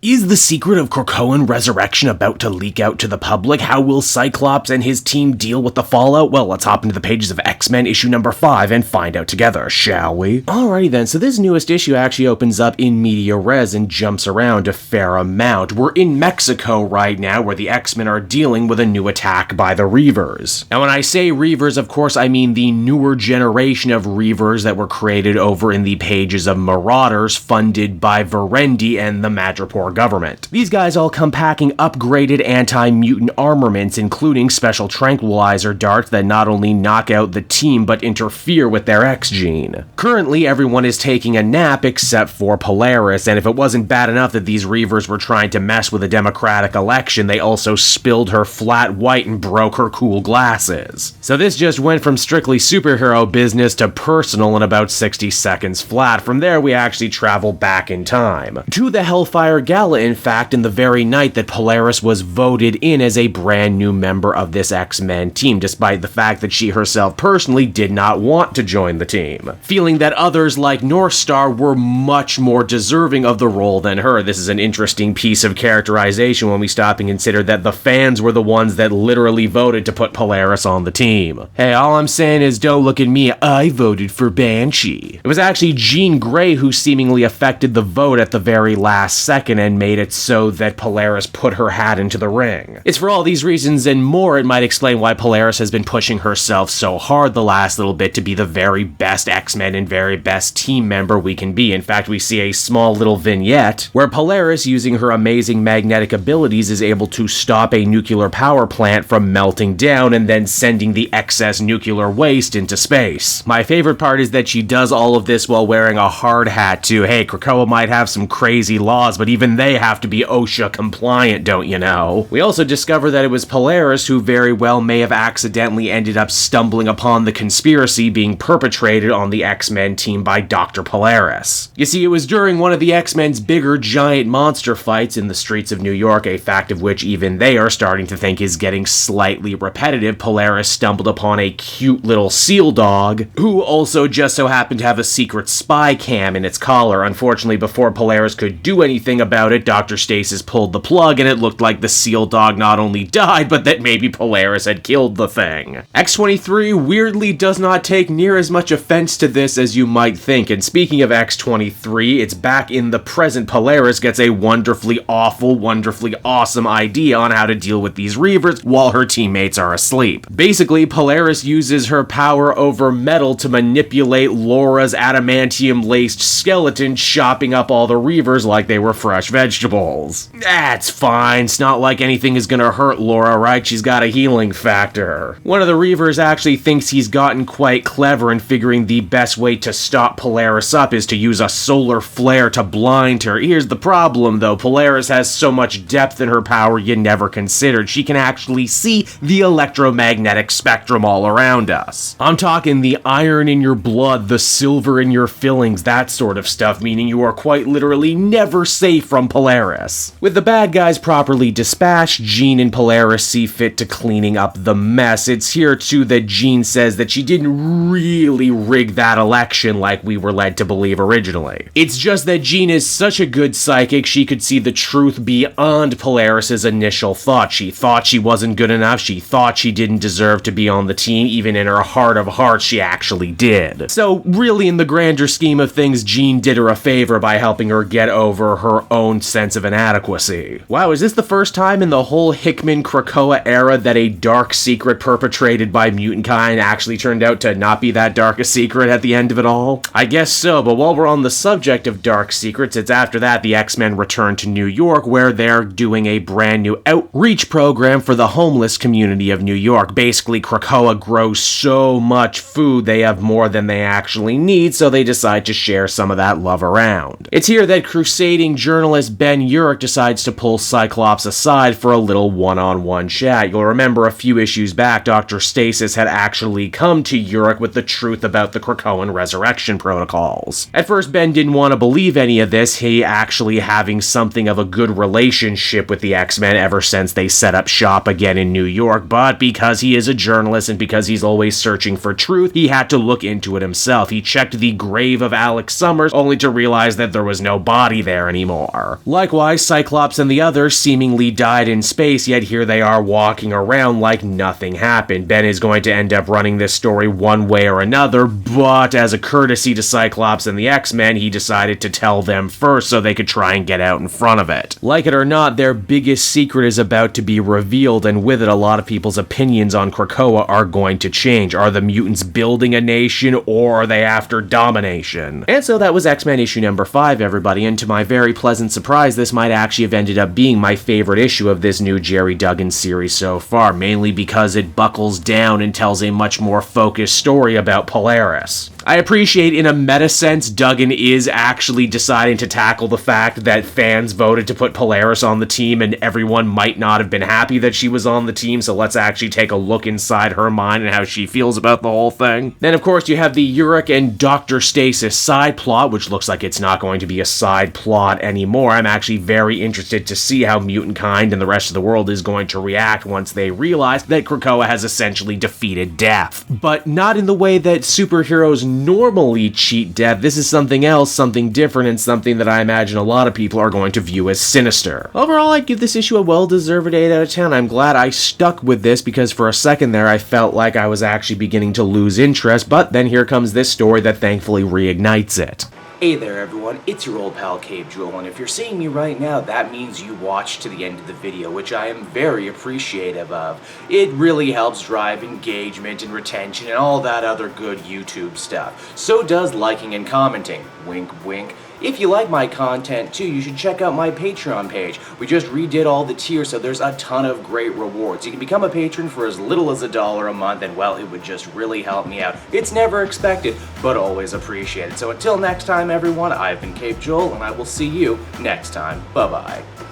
Is the secret of Krakoan resurrection about to leak out to the public? How will Cyclops and his team deal with the fallout? Well, let's hop into the pages of X-Men issue number 5 and find out together, shall we? Alrighty then, so this newest issue actually opens up in media res and jumps around a fair amount. We're in Mexico right now, where the X-Men are dealing with a new attack by the Reavers. Now when I say Reavers, of course I mean the newer generation of Reavers that were created over in the pages of Marauders, funded by Verendi and the Madripoor government. These guys all come packing upgraded anti-mutant armaments, including special tranquilizer darts that not only knock out the team but interfere with their X-gene. Currently, everyone is taking a nap except for Polaris, and if it wasn't bad enough that these Reavers were trying to mess with a democratic election, they also spilled her flat white and broke her cool glasses. So this just went from strictly superhero business to personal in about 60 seconds flat. From there, we actually travel back in time to the Hellfire Gala, in fact, in the very night that Polaris was voted in as a brand new member of this X-Men team, despite the fact that she herself personally did not want to join the team, feeling that others like Northstar were much more deserving of the role than her. This is an interesting piece of characterization when we stop and consider that the fans were the ones that literally voted to put Polaris on the team. Hey, all I'm saying is don't look at me, I voted for Banshee. It was actually Jean Grey who seemingly affected the vote at the very last second and made it so that Polaris put her hat into the ring. It's for all these reasons and more it might explain why Polaris has been pushing herself so hard the last little bit to be the very best X-Men and very best team member we can be. In fact, we see a small little vignette where Polaris, using her amazing magnetic abilities, is able to stop a nuclear power plant from melting down and then sending the excess nuclear waste into space. My favorite part is that she does all of this while wearing a hard hat too. Hey, Krakoa might have some crazy laws, but even they have to be OSHA compliant, don't you know? We also discover that it was Polaris who very well may have accidentally ended up stumbling upon the conspiracy being perpetrated on the X-Men team by Dr. Polaris. You see, it was during one of the X-Men's bigger giant monster fights in the streets of New York, a fact of which even they are starting to think is getting slightly repetitive. Polaris stumbled upon a cute little seal dog, who also just so happened to have a secret spy cam in its collar. Unfortunately, before Polaris could do anything about it, Dr. Stasis pulled the plug and it looked like the seal dog not only died, but that maybe Polaris had killed the thing. X-23 weirdly does not take near as much offense to this as you might think, and speaking of X-23, it's back in the present. Polaris gets a wonderfully awful, wonderfully awesome idea on how to deal with these Reavers while her teammates are asleep. Basically, Polaris uses her power over metal to manipulate Laura's adamantium-laced skeleton, chopping up all the Reavers like they were fresh vegetables. That's fine, it's not like anything is gonna hurt Laura, right? She's got a healing factor. One of the Reavers actually thinks he's gotten quite clever in figuring the best way to stop Polaris up is to use a solar flare to blind her. Here's the problem though, Polaris has so much depth in her power you never considered. She can actually see the electromagnetic spectrum all around us. I'm talking the iron in your blood, the silver in your fillings, that sort of stuff, meaning you are quite literally never safe from Polaris. With the bad guys properly dispatched, Jean and Polaris see fit to cleaning up the mess. It's here too that Jean says that she didn't really rig that election like we were led to believe originally. It's just that Jean is such a good psychic, she could see the truth beyond Polaris's initial thought. She thought she wasn't good enough, she thought she didn't deserve to be on the team, even in her heart of hearts she actually did. So really in the grander scheme of things, Jean did her a favor by helping her get over her own sense of inadequacy. Wow, is this the first time in the whole Hickman Krakoa era that a dark secret perpetrated by mutant kind actually turned out to not be that dark a secret at the end of it all? I guess so, but while we're on the subject of dark secrets, it's after that the X-Men return to New York, where they're doing a brand new outreach program for the homeless community of New York. Basically, Krakoa grows so much food they have more than they actually need, so they decide to share some of that love around. It's here that crusading journalist Ben Urich decides to pull Cyclops aside for a little one-on-one chat. You'll remember a few issues back, Dr. Stasis had actually come to Urich with the truth about the Krakoan resurrection protocols. At first, Ben didn't want to believe any of this, he actually having something of a good relationship with the X-Men ever since they set up shop again in New York, but because he is a journalist and because he's always searching for truth, he had to look into it himself. He checked the grave of Alex Summers, only to realize that there was no body there anymore. her. Likewise, Cyclops and the others seemingly died in space, yet here they are walking around like nothing happened. Ben is going to end up running this story one way or another, but as a courtesy to Cyclops and the X-Men, he decided to tell them first so they could try and get out in front of it. Like it or not, their biggest secret is about to be revealed, and with it, a lot of people's opinions on Krakoa are going to change. Are the mutants building a nation, or are they after domination? And so that was X-Men issue number 5, everybody, and to my very pleasant surprise, this might actually have ended up being my favorite issue of this new Jerry Duggan series so far, mainly because it buckles down and tells a much more focused story about Polaris. I appreciate in a meta sense Duggan is actually deciding to tackle the fact that fans voted to put Polaris on the team and everyone might not have been happy that she was on the team, so let's actually take a look inside her mind and how she feels about the whole thing. Then of course you have the Urich and Dr. Stasis side plot, which looks like it's not going to be a side plot anymore. I'm actually very interested to see how mutant kind and the rest of the world is going to react once they realize that Krakoa has essentially defeated death. But not in the way that superheroes normally cheat death. This is something else, something different, and something that I imagine a lot of people are going to view as sinister. Overall, I'd give this issue a well-deserved 8 out of 10. I'm glad I stuck with this because for a second there I felt like I was actually beginning to lose interest, but then here comes this story that thankfully reignites it. Hey there everyone, it's your old pal Cape Jewel, and if you're seeing me right now, that means you watched to the end of the video, which I am very appreciative of. It really helps drive engagement and retention and all that other good YouTube stuff. So does liking and commenting. Wink wink. If you like my content too, you should check out my Patreon page. We just redid all the tiers, so there's a ton of great rewards. You can become a patron for as little as $1 a month, and well, it would just really help me out. It's never expected, but always appreciated. So until next time everyone, I've been Cape Joel, and I will see you next time. Bye-bye.